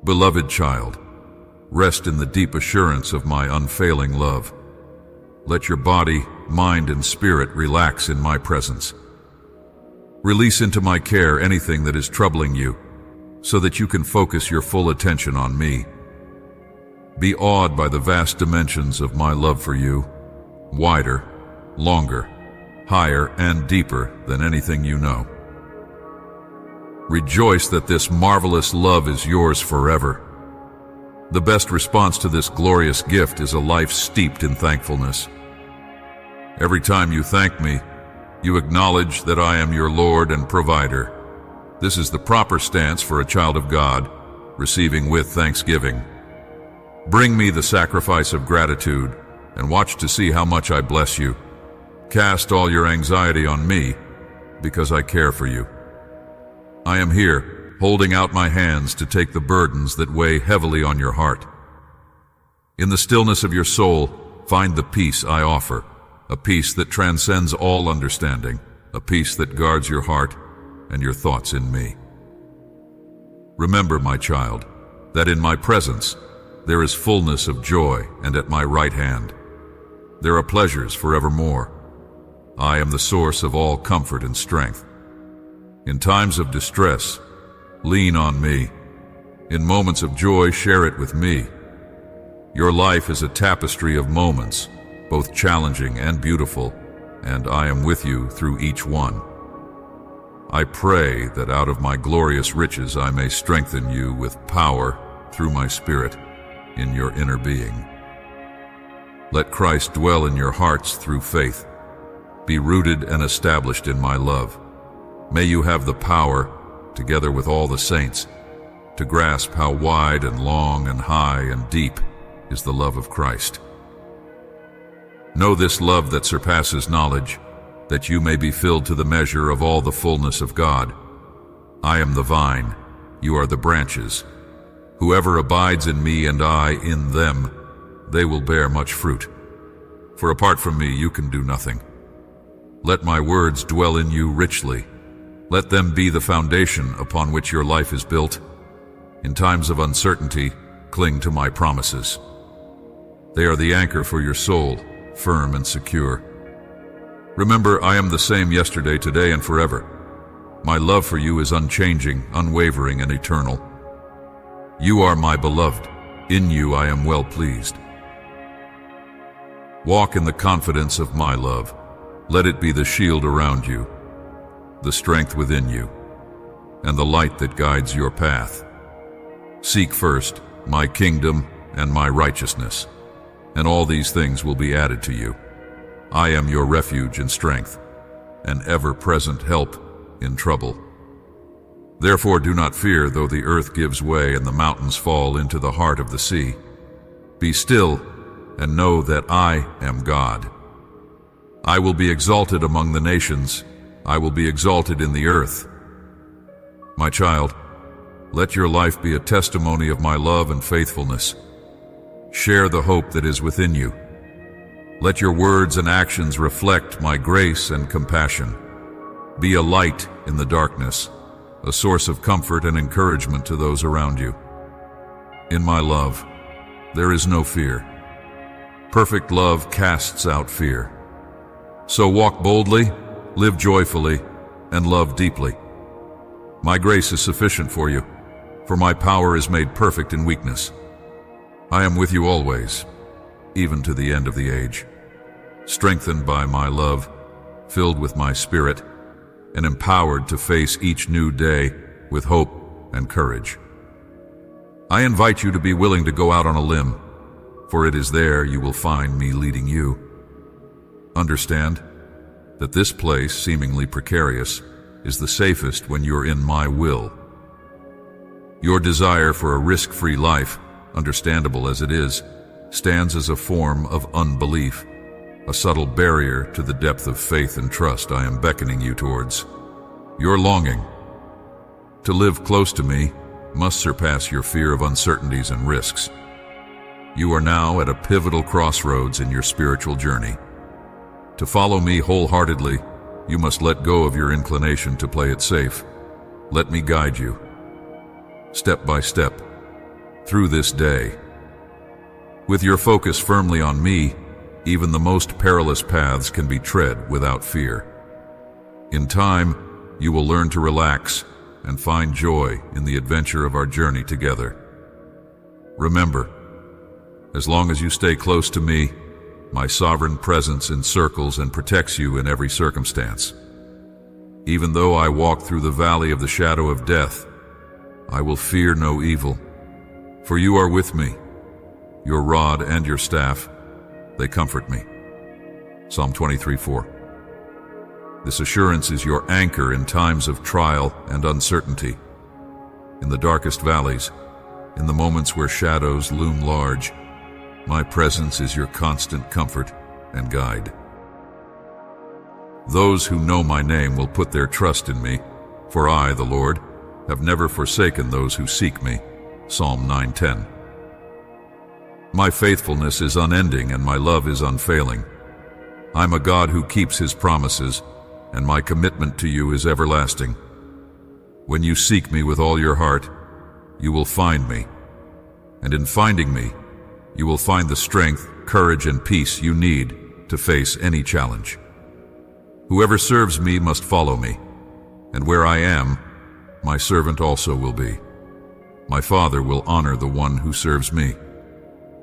Beloved child, rest in the deep assurance of my unfailing love. Let your body, mind, and spirit relax in my presence. Release into my care anything that is troubling you, so that you can focus your full attention on me. Be awed by the vast dimensions of my love for you, wider, longer, higher, and deeper than anything you know. Rejoice that this marvelous love is yours forever. The best response to this glorious gift is a life steeped in thankfulness. Every time you thank me, you acknowledge that I am your Lord and provider. This is the proper stance for a child of God, receiving with thanksgiving. Bring me the sacrifice of gratitude, and watch to see how much I bless you. Cast all your anxiety on me, because I care for you. I am here, holding out my hands to take the burdens that weigh heavily on your heart. In the stillness of your soul, find the peace I offer, a peace that transcends all understanding, a peace that guards your heart and your thoughts in me. Remember, my child, that in my presence there is fullness of joy, and at my right hand there are pleasures forevermore. I am the source of all comfort and strength. In times of distress, lean on me. In moments of joy, share it with me. Your life is a tapestry of moments, both challenging and beautiful, and I am with you through each one. I pray that out of my glorious riches I may strengthen you with power through my Spirit in your inner being. Let Christ dwell in your hearts through faith. Be rooted and established in my love. May you have the power, together with all the saints, to grasp how wide and long and high and deep is the love of Christ. Know this love that surpasses knowledge, that you may be filled to the measure of all the fullness of God. I am the vine, you are the branches. Whoever abides in me and I in them, they will bear much fruit. For apart from me you can do nothing. Let my words dwell in you richly. Let them be the foundation upon which your life is built. In times of uncertainty, cling to my promises. They are the anchor for your soul, firm and secure. Remember, I am the same yesterday, today, and forever. My love for you is unchanging, unwavering, and eternal. You are my beloved. In you I am well pleased. Walk in the confidence of my love. Let it be the shield around you, the strength within you, and the light that guides your path. Seek first my kingdom and my righteousness, and all these things will be added to you. I am your refuge and strength, an ever-present help in trouble. Therefore do not fear, though the earth gives way and the mountains fall into the heart of the sea. Be still and know that I am God. I will be exalted among the nations. I will be exalted in the earth. My child, let your life be a testimony of my love and faithfulness. Share the hope that is within you. Let your words and actions reflect my grace and compassion. Be a light in the darkness, a source of comfort and encouragement to those around you. In my love, there is no fear. Perfect love casts out fear. So walk boldly, live joyfully, and love deeply. My grace is sufficient for you, for my power is made perfect in weakness. I am with you always, even to the end of the age, strengthened by my love, filled with my Spirit, and empowered to face each new day with hope and courage. I invite you to be willing to go out on a limb, for it is there you will find me leading you. Understand that this place, seemingly precarious, is the safest when you're in my will. Your desire for a risk-free life, understandable as it is, stands as a form of unbelief, a subtle barrier to the depth of faith and trust I am beckoning you towards. Your longing to live close to me must surpass your fear of uncertainties and risks. You are now at a pivotal crossroads in your spiritual journey. To follow me wholeheartedly, you must let go of your inclination to play it safe. Let me guide you, step by step, through this day. With your focus firmly on me, even the most perilous paths can be tread without fear. In time, you will learn to relax and find joy in the adventure of our journey together. Remember, as long as you stay close to me, my sovereign presence encircles and protects you in every circumstance. Even though I walk through the valley of the shadow of death, I will fear no evil, for you are with me. Your rod and your staff, they comfort me. Psalm 23:4. This assurance is your anchor in times of trial and uncertainty. In the darkest valleys, in the moments where shadows loom large, my presence is your constant comfort and guide. Those who know my name will put their trust in me, for I, the Lord, have never forsaken those who seek me. Psalm 9:10. My faithfulness is unending and my love is unfailing. I'm a God who keeps his promises, and my commitment to you is everlasting. When you seek me with all your heart, you will find me. And in finding me, you will find the strength, courage, and peace you need to face any challenge. Whoever serves me must follow me, and where I am, my servant also will be. My Father will honor the one who serves me.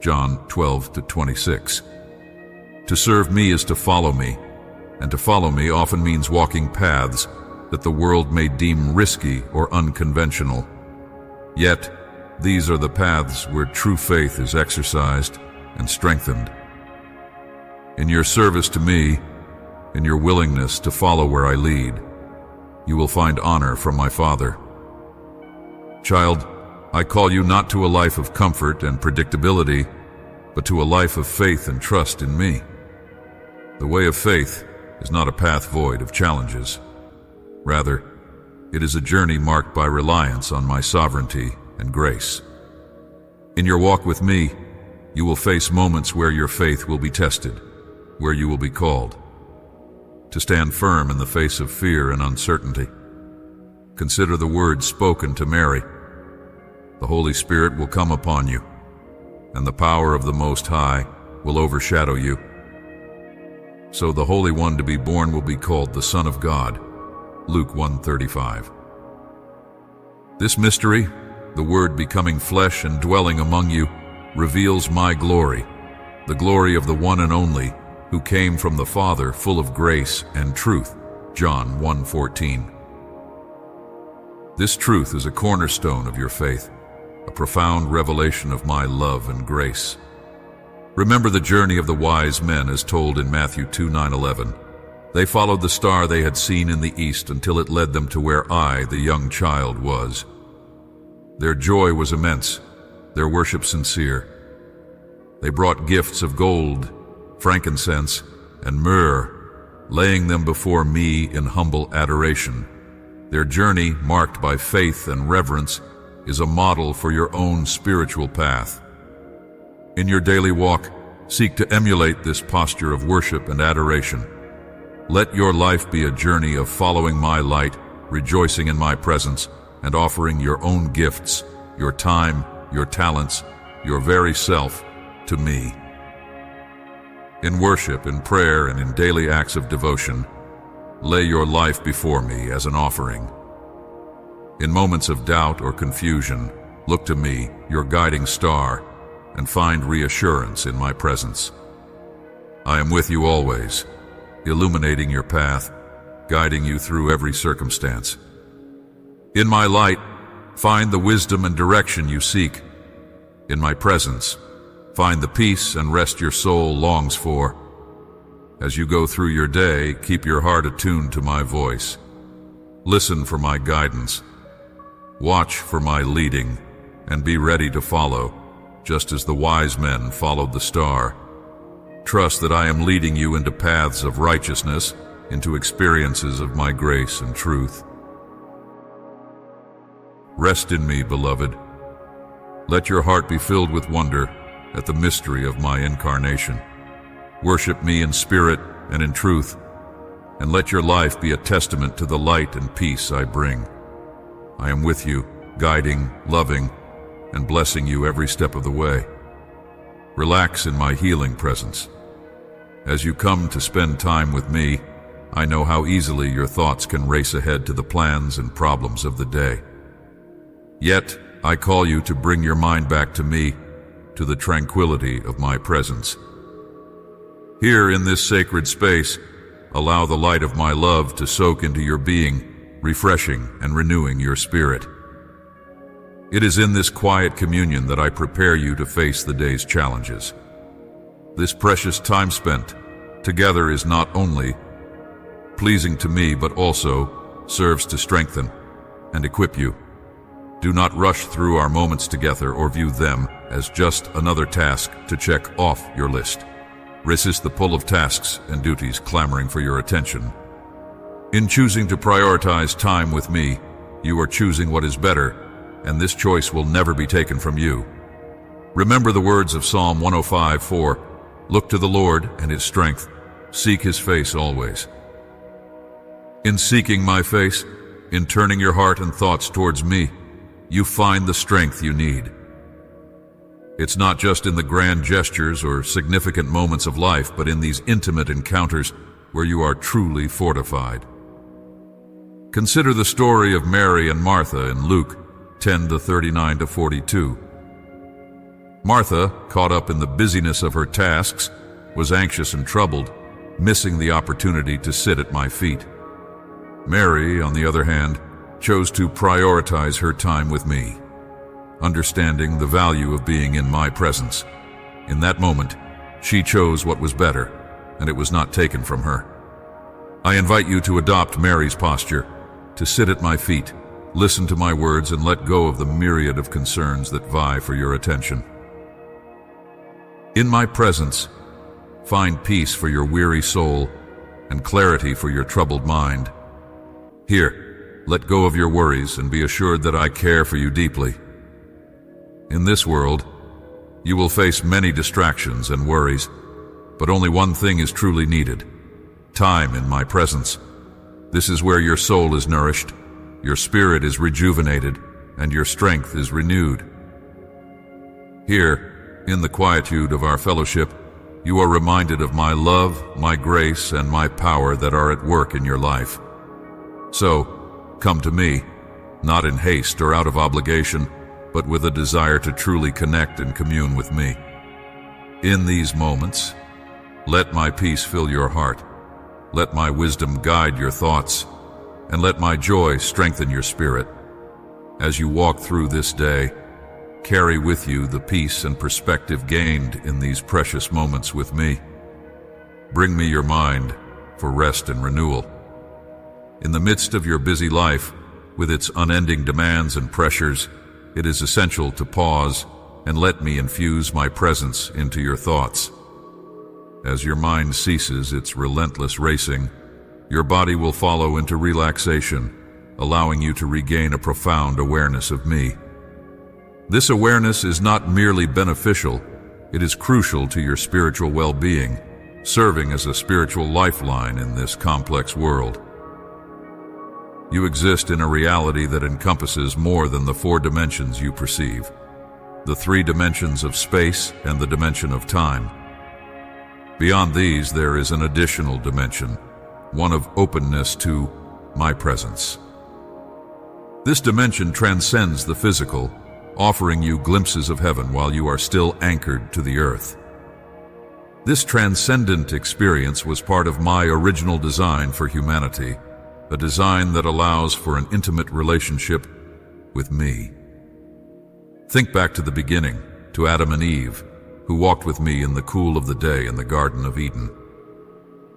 John 12-26. To serve me is to follow me, and to follow me often means walking paths that the world may deem risky or unconventional. Yet, these are the paths where true faith is exercised and strengthened. In your service to me, in your willingness to follow where I lead, you will find honor from my Father. Child, I call you not to a life of comfort and predictability, but to a life of faith and trust in me. The way of faith is not a path void of challenges. Rather, it is a journey marked by reliance on my sovereignty and grace. In your walk with me, you will face moments where your faith will be tested, where you will be called to stand firm in the face of fear and uncertainty. Consider the words spoken to Mary. The Holy Spirit will come upon you, and the power of the Most High will overshadow you. So the Holy One to be born will be called the Son of God. Luke 1:35. This mystery, the Word becoming flesh and dwelling among you, reveals my glory, the glory of the one and only, who came from the Father, full of grace and truth. John 1:14. This truth is a cornerstone of your faith, a profound revelation of my love and grace. Remember the journey of the wise men as told in Matthew 2:9-11. They followed the star they had seen in the east until it led them to where I, the young child, was. Their joy was immense, their worship sincere. They brought gifts of gold, frankincense, and myrrh, laying them before me in humble adoration. Their journey, marked by faith and reverence, is a model for your own spiritual path. In your daily walk, seek to emulate this posture of worship and adoration. Let your life be a journey of following my light, rejoicing in my presence, and offering your own gifts, your time, your talents, your very self, to me. In worship, in prayer, and in daily acts of devotion, lay your life before me as an offering. In moments of doubt or confusion, look to me, your guiding star, and find reassurance in my presence. I am with you always, illuminating your path, guiding you through every circumstance. In my light, find the wisdom and direction you seek. In my presence, find the peace and rest your soul longs for. As you go through your day, keep your heart attuned to my voice. Listen for my guidance. Watch for my leading, and be ready to follow, just as the wise men followed the star. Trust that I am leading you into paths of righteousness, into experiences of my grace and truth. Rest in me, beloved. Let your heart be filled with wonder at the mystery of my incarnation. Worship me in spirit and in truth, and let your life be a testament to the light and peace I bring. I am with you, guiding, loving, and blessing you every step of the way. Relax in my healing presence. As you come to spend time with me, I know how easily your thoughts can race ahead to the plans and problems of the day. Yet, I call you to bring your mind back to me, to the tranquility of my presence. Here in this sacred space, allow the light of my love to soak into your being, refreshing and renewing your spirit. It is in this quiet communion that I prepare you to face the day's challenges. This precious time spent together is not only pleasing to me, but also serves to strengthen and equip you. Do not rush through our moments together or view them as just another task to check off your list. Resist the pull of tasks and duties clamoring for your attention. In choosing to prioritize time with me, you are choosing what is better, and this choice will never be taken from you. Remember the words of Psalm 105:4, "Look to the Lord and His strength, seek His face always." In seeking my face, in turning your heart and thoughts towards me, you find the strength you need. It's not just in the grand gestures or significant moments of life, but in these intimate encounters where you are truly fortified. Consider the story of Mary and Martha in Luke 10:39-42. Martha, caught up in the busyness of her tasks, was anxious and troubled, missing the opportunity to sit at my feet. Mary, on the other hand, chose to prioritize her time with me, understanding the value of being in my presence. In that moment, she chose what was better, and it was not taken from her. I invite you to adopt Mary's posture, to sit at my feet, listen to my words, and let go of the myriad of concerns that vie for your attention. In my presence, find peace for your weary soul and clarity for your troubled mind. Here, let go of your worries and be assured that I care for you deeply. In this world, you will face many distractions and worries, but only one thing is truly needed: time in my presence. This is where your soul is nourished, your spirit is rejuvenated, and your strength is renewed. Here, in the quietude of our fellowship, you are reminded of my love, my grace, and my power that are at work in your life. So, come to me, not in haste or out of obligation, but with a desire to truly connect and commune with me. In these moments, let my peace fill your heart, let my wisdom guide your thoughts, and let my joy strengthen your spirit. As you walk through this day, carry with you the peace and perspective gained in these precious moments with me. Bring me your mind for rest and renewal. In the midst of your busy life, with its unending demands and pressures, it is essential to pause and let me infuse my presence into your thoughts. As your mind ceases its relentless racing, your body will follow into relaxation, allowing you to regain a profound awareness of me. This awareness is not merely beneficial, it is crucial to your spiritual well-being, serving as a spiritual lifeline in this complex world. You exist in a reality that encompasses more than the 4 dimensions you perceive, the 3 dimensions of space and the dimension of time. Beyond these, there is an additional dimension, one of openness to my presence. This dimension transcends the physical, offering you glimpses of heaven while you are still anchored to the earth. This transcendent experience was part of my original design for humanity, a design that allows for an intimate relationship with me. Think back to the beginning, to Adam and Eve, who walked with me in the cool of the day in the Garden of Eden.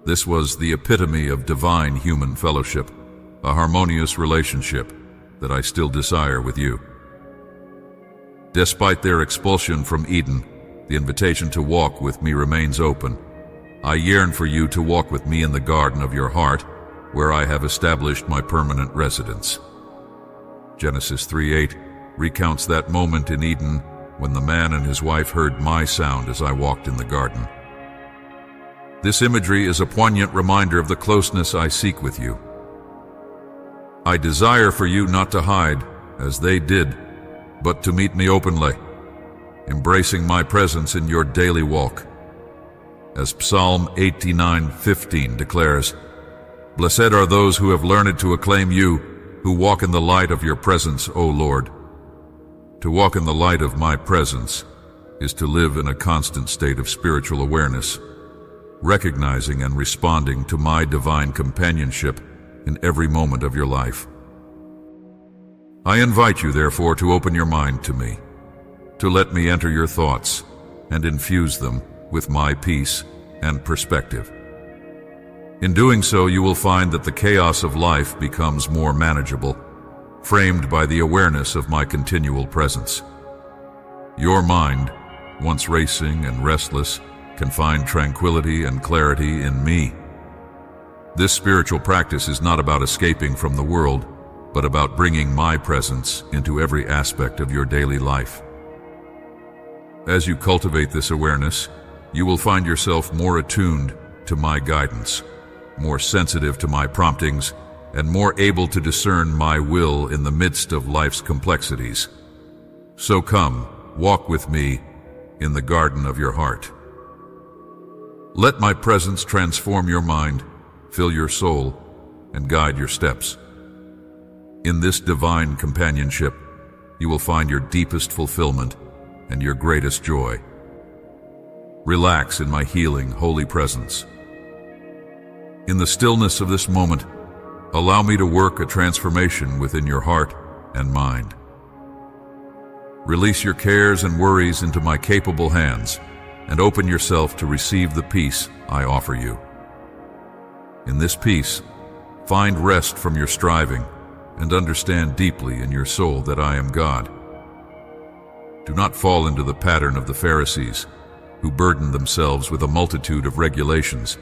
This was the epitome of divine human fellowship, a harmonious relationship that I still desire with you. Despite their expulsion from Eden, the invitation to walk with me remains open. I yearn for you to walk with me in the garden of your heart, where I have established my permanent residence. Genesis 3:8 recounts that moment in Eden when the man and his wife heard my sound as I walked in the garden. This imagery is a poignant reminder of the closeness I seek with you. I desire for you not to hide, as they did, but to meet me openly, embracing my presence in your daily walk. As Psalm 89:15 declares, "Blessed are those who have learned to acclaim you, who walk in the light of your presence, O Lord." To walk in the light of my presence is to live in a constant state of spiritual awareness, recognizing and responding to my divine companionship in every moment of your life. I invite you, therefore, to open your mind to me, to let me enter your thoughts and infuse them with my peace and perspective. In doing so, you will find that the chaos of life becomes more manageable, framed by the awareness of my continual presence. Your mind, once racing and restless, can find tranquility and clarity in me. This spiritual practice is not about escaping from the world, but about bringing my presence into every aspect of your daily life. As you cultivate this awareness, you will find yourself more attuned to my guidance, more sensitive to my promptings, and more able to discern my will in the midst of life's complexities. So come, walk with me in the garden of your heart. Let my presence transform your mind, fill your soul, and guide your steps. In this divine companionship, you will find your deepest fulfillment and your greatest joy. Relax in my healing, holy presence. In the stillness of this moment, allow me to work a transformation within your heart and mind. Release your cares and worries into my capable hands and open yourself to receive the peace I offer you. In this peace, find rest from your striving and understand deeply in your soul that I am God. Do not fall into the pattern of the Pharisees, who burdened themselves with a multitude of regulations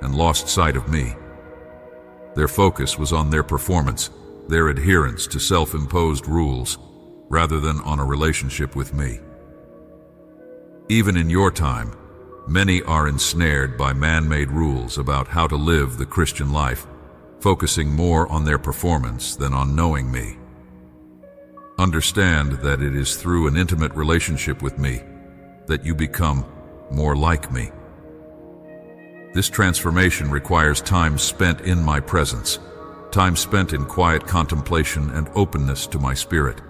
and lost sight of me. Their focus was on their performance, their adherence to self-imposed rules, rather than on a relationship with me. Even in your time, many are ensnared by man-made rules about how to live the Christian life, focusing more on their performance than on knowing me. Understand that it is through an intimate relationship with me that you become more like me. This transformation requires time spent in my presence, time spent in quiet contemplation and openness to my spirit.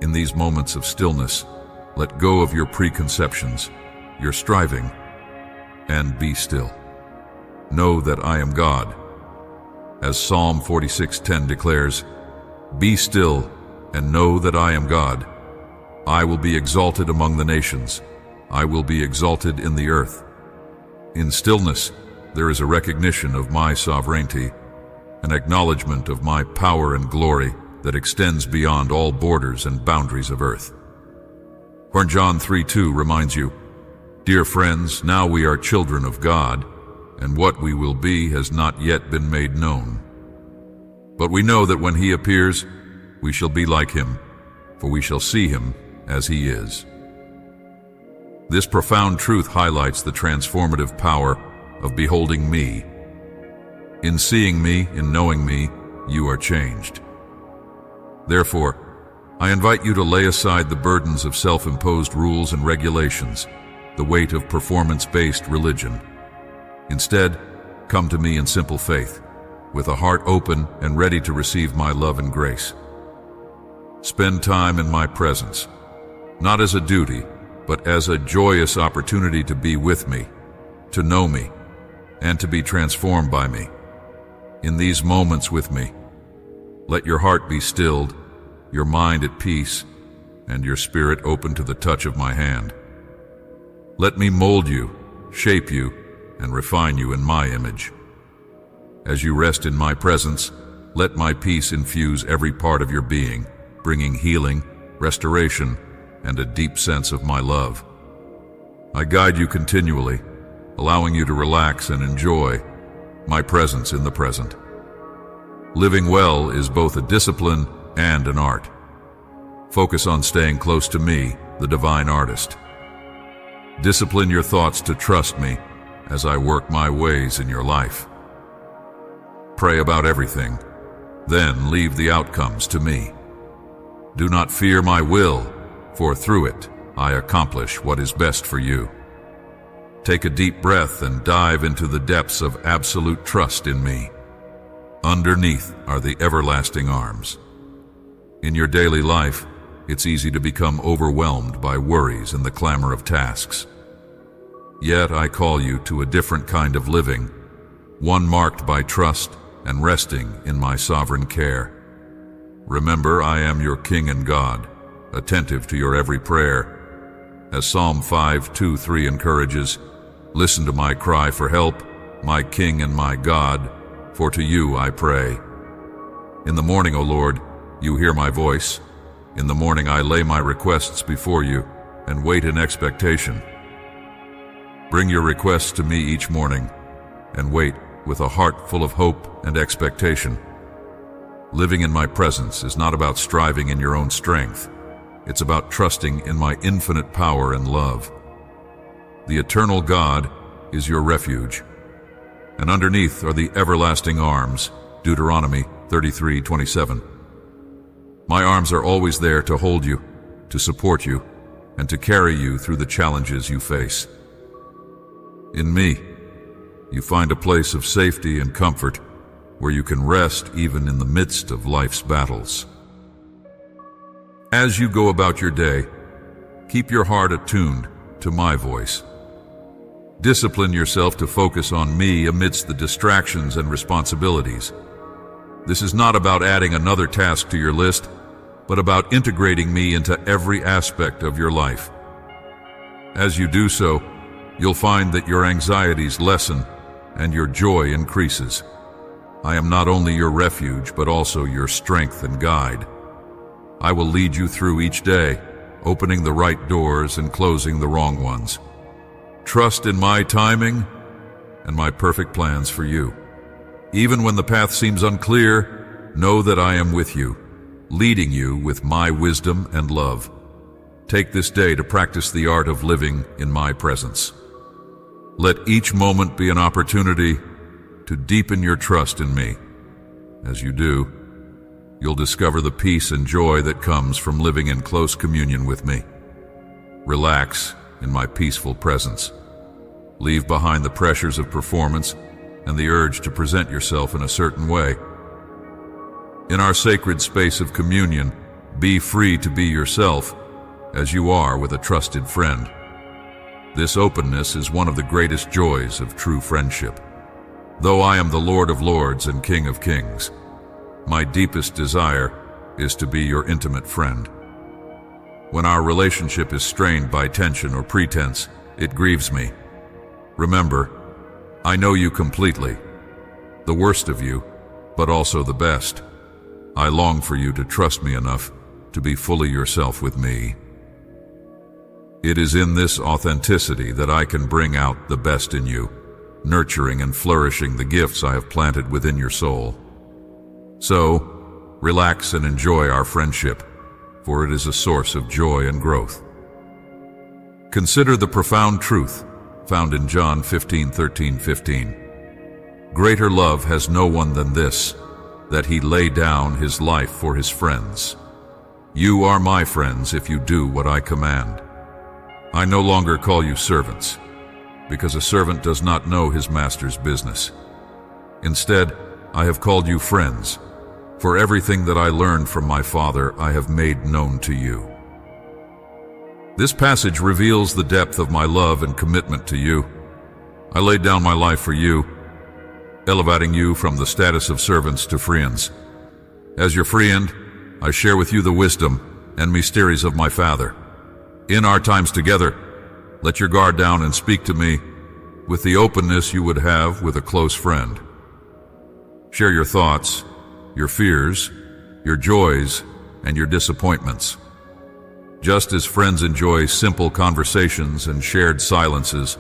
In these moments of stillness, let go of your preconceptions, your striving, and be still. Know that I am God. As Psalm 46:10 declares, "Be still and know that I am God. I will be exalted among the nations. I will be exalted in the earth." In stillness, there is a recognition of my sovereignty, an acknowledgement of my power and glory that extends beyond all borders and boundaries of earth. 1 John 3:2 reminds you, "Dear friends, now we are children of God, and what we will be has not yet been made known. But we know that when he appears, we shall be like him, for we shall see him as he is." This profound truth highlights the transformative power of beholding me. In seeing me, in knowing me, you are changed. Therefore, I invite you to lay aside the burdens of self-imposed rules and regulations, the weight of performance-based religion. Instead, come to me in simple faith, with a heart open and ready to receive my love and grace. Spend time in my presence, not as a duty, but as a joyous opportunity to be with me, to know me, and to be transformed by me. In these moments with me, let your heart be stilled, your mind at peace, and your spirit open to the touch of my hand. Let me mold you, shape you, and refine you in my image. As you rest in my presence, let my peace infuse every part of your being, bringing healing, restoration, and a deep sense of my love. I guide you continually, allowing you to relax and enjoy my presence in the present. Living well is both a discipline and an art. Focus on staying close to me, the divine artist. Discipline your thoughts to trust me as I work my ways in your life. Pray about everything, then leave the outcomes to me. Do not fear my will, for through it I accomplish what is best for you. Take a deep breath and dive into the depths of absolute trust in me. Underneath are the everlasting arms. In your daily life, it's easy to become overwhelmed by worries and the clamor of tasks. Yet I call you to a different kind of living, one marked by trust and resting in my sovereign care. Remember, I am your King and God, attentive to your every prayer. As Psalm 5:2-3 encourages, listen to my cry for help, my King and my God, for to you I pray. In the morning, O Lord, you hear my voice. In the morning I lay my requests before you and wait in expectation. Bring your requests to me each morning and wait with a heart full of hope and expectation. Living in my presence is not about striving in your own strength. It's about trusting in my infinite power and love. The eternal God is your refuge, and underneath are the everlasting arms, Deuteronomy 33:27. My arms are always there to hold you, to support you, and to carry you through the challenges you face. In me, you find a place of safety and comfort where you can rest even in the midst of life's battles. As you go about your day, keep your heart attuned to my voice. Discipline yourself to focus on me amidst the distractions and responsibilities. This is not about adding another task to your list, but about integrating me into every aspect of your life. As you do so, you'll find that your anxieties lessen and your joy increases. I am not only your refuge, but also your strength and guide. I will lead you through each day, opening the right doors and closing the wrong ones. Trust in my timing and my perfect plans for you. Even when the path seems unclear, know that I am with you, leading you with my wisdom and love. Take this day to practice the art of living in my presence. Let each moment be an opportunity to deepen your trust in me. As you do, you'll discover the peace and joy that comes from living in close communion with me. Relax in my peaceful presence. Leave behind the pressures of performance and the urge to present yourself in a certain way. In our sacred space of communion, be free to be yourself as you are with a trusted friend. This openness is one of the greatest joys of true friendship. Though I am the Lord of Lords and King of Kings, my deepest desire is to be your intimate friend. When our relationship is strained by tension or pretense, it grieves me. Remember, I know you completely, the worst of you, but also the best. I long for you to trust me enough to be fully yourself with me. It is in this authenticity that I can bring out the best in you, nurturing and flourishing the gifts I have planted within your soul. So, relax and enjoy our friendship, for it is a source of joy and growth. Consider the profound truth found in John 15:13-15. Greater love has no one than this, that he lay down his life for his friends. You are my friends if you do what I command. I no longer call you servants, because a servant does not know his master's business. Instead, I have called you friends, for everything that I learned from my Father I have made known to you. This passage reveals the depth of my love and commitment to you. I laid down my life for you, elevating you from the status of servants to friends. As your friend, I share with you the wisdom and mysteries of my Father. In our times together, let your guard down and speak to me with the openness you would have with a close friend. Share your thoughts, your fears, your joys, and your disappointments. Just as friends enjoy simple conversations and shared silences,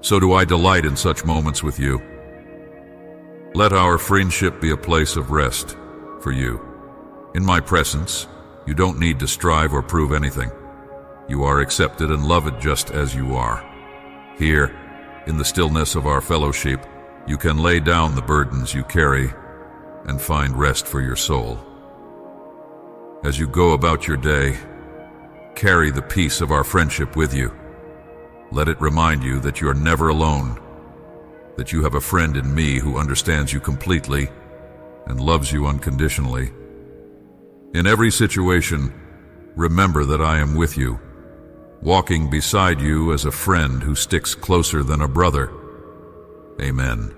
so do I delight in such moments with you. Let our friendship be a place of rest for you. In my presence, you don't need to strive or prove anything. You are accepted and loved just as you are. Here, in the stillness of our fellowship, you can lay down the burdens you carry and find rest for your soul. As you go about your day, carry the peace of our friendship with you. Let it remind you that you are never alone, that you have a friend in me who understands you completely and loves you unconditionally. In every situation, remember that I am with you, walking beside you as a friend who sticks closer than a brother. Amen.